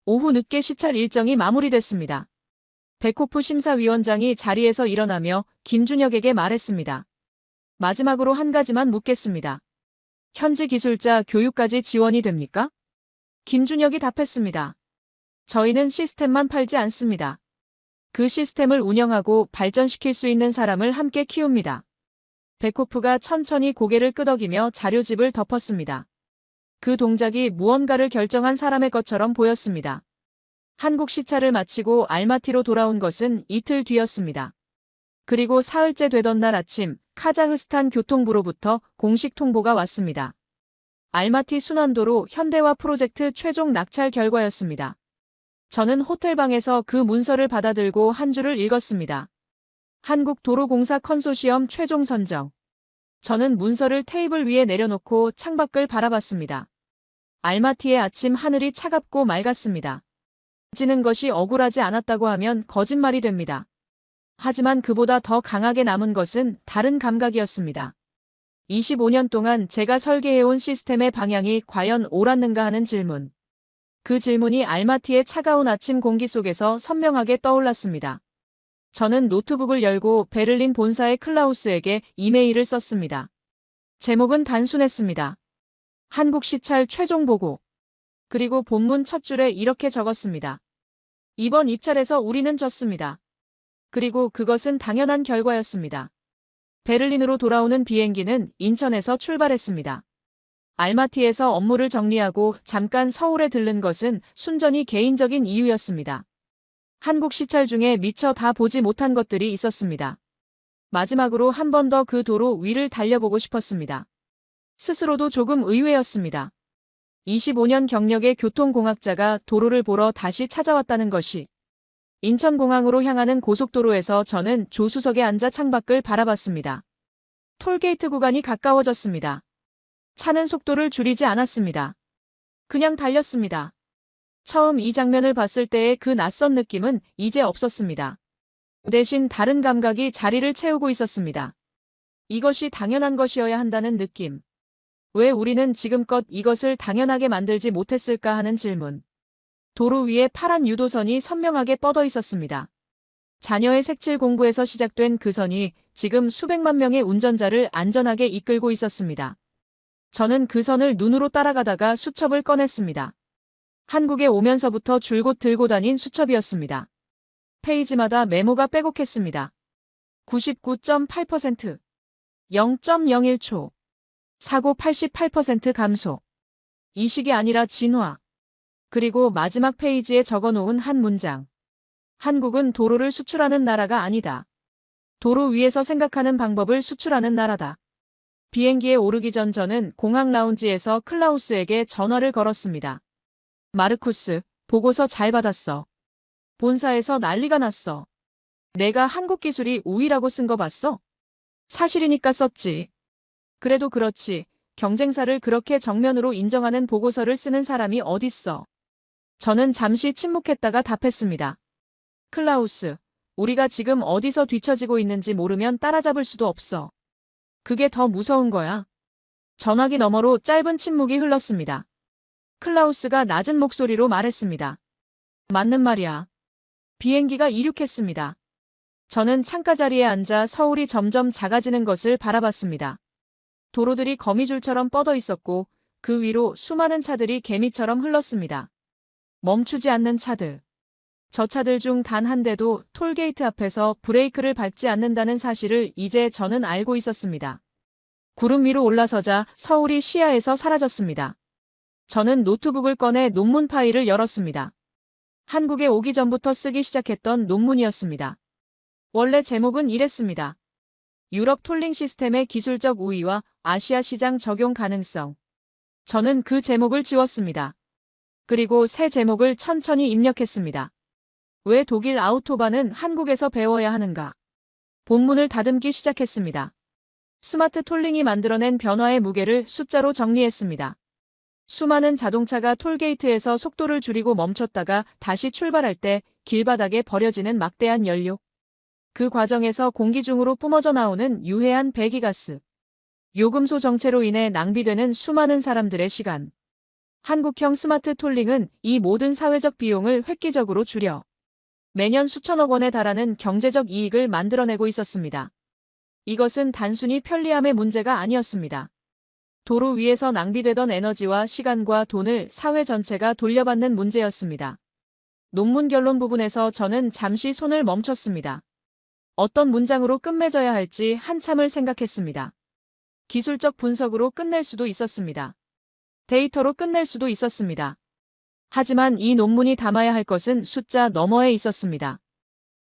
오후 늦게 시찰 일정이 마무리됐습니다. 백호프 심사위원장이 자리에서 일어나며 김준혁에게 말했습니다. 마지막으로 한 가지만 묻겠습니다. 현지 기술자 교육까지 지원이 됩니까? 김준혁이 답했습니다. 저희는 시스템만 팔지 않습니다. 그 시스템을 운영하고 발전시킬 수 있는 사람을 함께 키웁니다. 백호프가 천천히 고개를 끄덕이며 자료집을 덮었습니다. 그 동작이 무언가를 결정한 사람의 것처럼 보였습니다. 한국 시차를 마치고 알마티로 돌아온 것은 이틀 뒤였습니다. 그리고 사흘째 되던 날 아침 카자흐스탄 교통부로부터 공식 통보가 왔습니다. 알마티 순환도로 현대화 프로젝트 최종 낙찰 결과였습니다. 저는 호텔방에서 그 문서를 받아들고 한 줄을 읽었습니다. 한국도로공사 컨소시엄 최종 선정. 저는 문서를 테이블 위에 내려놓고 창밖을 바라봤습니다. 알마티의 아침 하늘이 차갑고 맑았습니다. 지는 것이 억울하지 않았다고 하면 거짓말이 됩니다. 하지만 그보다 더 강하게 남은 것은 다른 감각이었습니다. 25년 동안 제가 설계해온 시스템의 방향이 과연 옳았는가 하는 질문. 그 질문이 알마티의 차가운 아침 공기 속에서 선명하게 떠올랐습니다. 저는 노트북을 열고 베를린 본사의 클라우스에게 이메일을 썼습니다. 제목은 단순했습니다. 한국 시찰 최종 보고. 그리고 본문 첫 줄에 이렇게 적었습니다. 이번 입찰에서 우리는 졌습니다. 그리고 그것은 당연한 결과였습니다. 베를린으로 돌아오는 비행기는 인천에서 출발했습니다. 알마티에서 업무를 정리하고 잠깐 서울에 들른 것은 순전히 개인적인 이유였습니다. 한국 시찰 중에 미처 다 보지 못한 것들이 있었습니다. 마지막으로 한 번 더 그 도로 위를 달려보고 싶었습니다. 스스로도 조금 의외였습니다. 25년 경력의 교통공학자가 도로를 보러 다시 찾아왔다는 것이. 인천공항으로 향하는 고속도로에서 저는 조수석에 앉아 창밖을 바라봤습니다. 톨게이트 구간이 가까워졌습니다. 차는 속도를 줄이지 않았습니다. 그냥 달렸습니다. 처음 이 장면을 봤을 때의 그 낯선 느낌은 이제 없었습니다. 대신 다른 감각이 자리를 채우고 있었습니다. 이것이 당연한 것이어야 한다는 느낌. 왜 우리는 지금껏 이것을 당연하게 만들지 못했을까 하는 질문. 도로 위에 파란 유도선이 선명하게 뻗어 있었습니다. 자녀의 색칠 공부에서 시작된 그 선이 지금 수백만 명의 운전자를 안전하게 이끌고 있었습니다. 저는 그 선을 눈으로 따라가다가 수첩을 꺼냈습니다. 한국에 오면서부터 줄곧 들고 다닌 수첩이었습니다. 페이지마다 메모가 빼곡했습니다. 99.8%, 0.01초, 사고 88% 감소. 이식이 아니라 진화. 그리고 마지막 페이지에 적어놓은 한 문장. 한국은 도로를 수출하는 나라가 아니다. 도로 위에서 생각하는 방법을 수출하는 나라다. 비행기에 오르기 전 저는 공항 라운지에서 클라우스에게 전화를 걸었습니다. 마르쿠스, 보고서 잘 받았어. 본사에서 난리가 났어. 내가 한국 기술이 우위라고 쓴 거 봤어? 사실이니까 썼지. 그래도 그렇지. 경쟁사를 그렇게 정면으로 인정하는 보고서를 쓰는 사람이 어딨어. 저는 잠시 침묵했다가 답했습니다. 클라우스, 우리가 지금 어디서 뒤처지고 있는지 모르면 따라잡을 수도 없어. 그게 더 무서운 거야. 전화기 너머로 짧은 침묵이 흘렀습니다. 클라우스가 낮은 목소리로 말했습니다. 맞는 말이야. 비행기가 이륙했습니다. 저는 창가 자리에 앉아 서울이 점점 작아지는 것을 바라봤습니다. 도로들이 거미줄처럼 뻗어 있었고 그 위로 수많은 차들이 개미처럼 흘렀습니다. 멈추지 않는 차들. 저 차들 중 단 한 대도 톨게이트 앞에서 브레이크를 밟지 않는다는 사실을 이제 저는 알고 있었습니다. 구름 위로 올라서자 서울이 시야에서 사라졌습니다. 저는 노트북을 꺼내 논문 파일을 열었습니다. 한국에 오기 전부터 쓰기 시작했던 논문이었습니다. 원래 제목은 이랬습니다. 유럽 톨링 시스템의 기술적 우위와 아시아 시장 적용 가능성. 저는 그 제목을 지웠습니다. 그리고 새 제목을 천천히 입력했습니다. 왜 독일 아우토반은 한국에서 배워야 하는가? 본문을 다듬기 시작했습니다. 스마트 톨링이 만들어낸 변화의 무게를 숫자로 정리했습니다. 수많은 자동차가 톨게이트에서 속도를 줄이고 멈췄다가 다시 출발할 때 길바닥에 버려지는 막대한 연료. 그 과정에서 공기 중으로 뿜어져 나오는 유해한 배기가스. 요금소 정체로 인해 낭비되는 수많은 사람들의 시간. 한국형 스마트 톨링은 이 모든 사회적 비용을 획기적으로 줄여 매년 수천억 원에 달하는 경제적 이익을 만들어내고 있었습니다. 이것은 단순히 편리함의 문제가 아니었습니다. 도로 위에서 낭비되던 에너지와 시간과 돈을 사회 전체가 돌려받는 문제였습니다. 논문 결론 부분에서 저는 잠시 손을 멈췄습니다. 어떤 문장으로 끝맺어야 할지 한참을 생각했습니다. 기술적 분석으로 끝낼 수도 있었습니다. 데이터로 끝낼 수도 있었습니다. 하지만 이 논문이 담아야 할 것은 숫자 너머에 있었습니다.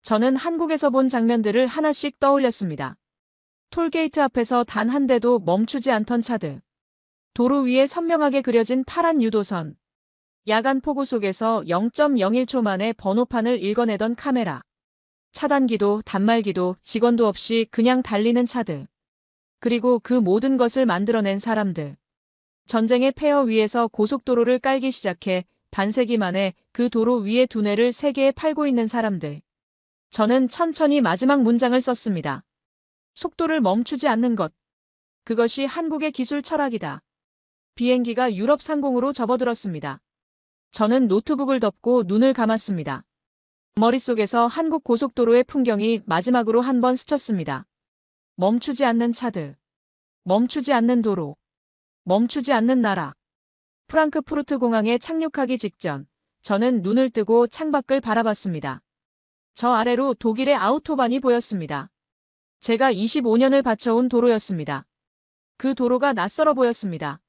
저는 한국에서 본 장면들을 하나씩 떠올렸습니다. 톨게이트 앞에서 단 한 대도 멈추지 않던 차들. 도로 위에 선명하게 그려진 파란 유도선. 야간 폭우 속에서 0.01초 만에 번호판을 읽어내던 카메라. 차단기도 단말기도 직원도 없이 그냥 달리는 차들. 그리고 그 모든 것을 만들어낸 사람들. 전쟁의 폐허 위에서 고속도로를 깔기 시작해 반세기 만에 그 도로 위에 두뇌를 세계에 팔고 있는 사람들. 저는 천천히 마지막 문장을 썼습니다. 속도를 멈추지 않는 것. 그것이 한국의 기술 철학이다. 비행기가 유럽 상공으로 접어들었습니다. 저는 노트북을 덮고 눈을 감았습니다. 머릿속에서 한국 고속도로의 풍경이 마지막으로 한 번 스쳤습니다. 멈추지 않는 차들. 멈추지 않는 도로. 멈추지 않는 나라. 프랑크푸르트 공항에 착륙하기 직전, 저는 눈을 뜨고 창밖을 바라봤습니다. 저 아래로 독일의 아우토반이 보였습니다. 제가 25년을 바쳐온 도로였습니다. 그 도로가 낯설어 보였습니다.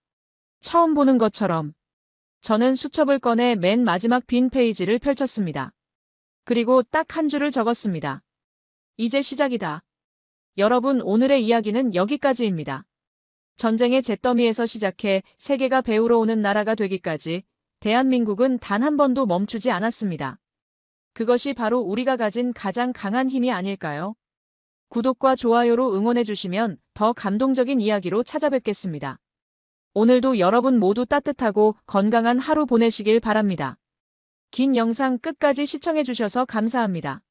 처음 보는 것처럼. 저는 수첩을 꺼내 맨 마지막 빈 페이지를 펼쳤습니다. 그리고 딱 한 줄을 적었습니다. 이제 시작이다. 여러분, 오늘의 이야기는 여기까지입니다. 전쟁의 잿더미에서 시작해 세계가 배우러 오는 나라가 되기까지 대한민국은 단 한 번도 멈추지 않았습니다. 그것이 바로 우리가 가진 가장 강한 힘이 아닐까요? 구독과 좋아요로 응원해 주시면 더 감동적인 이야기로 찾아뵙겠습니다. 오늘도 여러분 모두 따뜻하고 건강한 하루 보내시길 바랍니다. 긴 영상 끝까지 시청해 주셔서 감사합니다.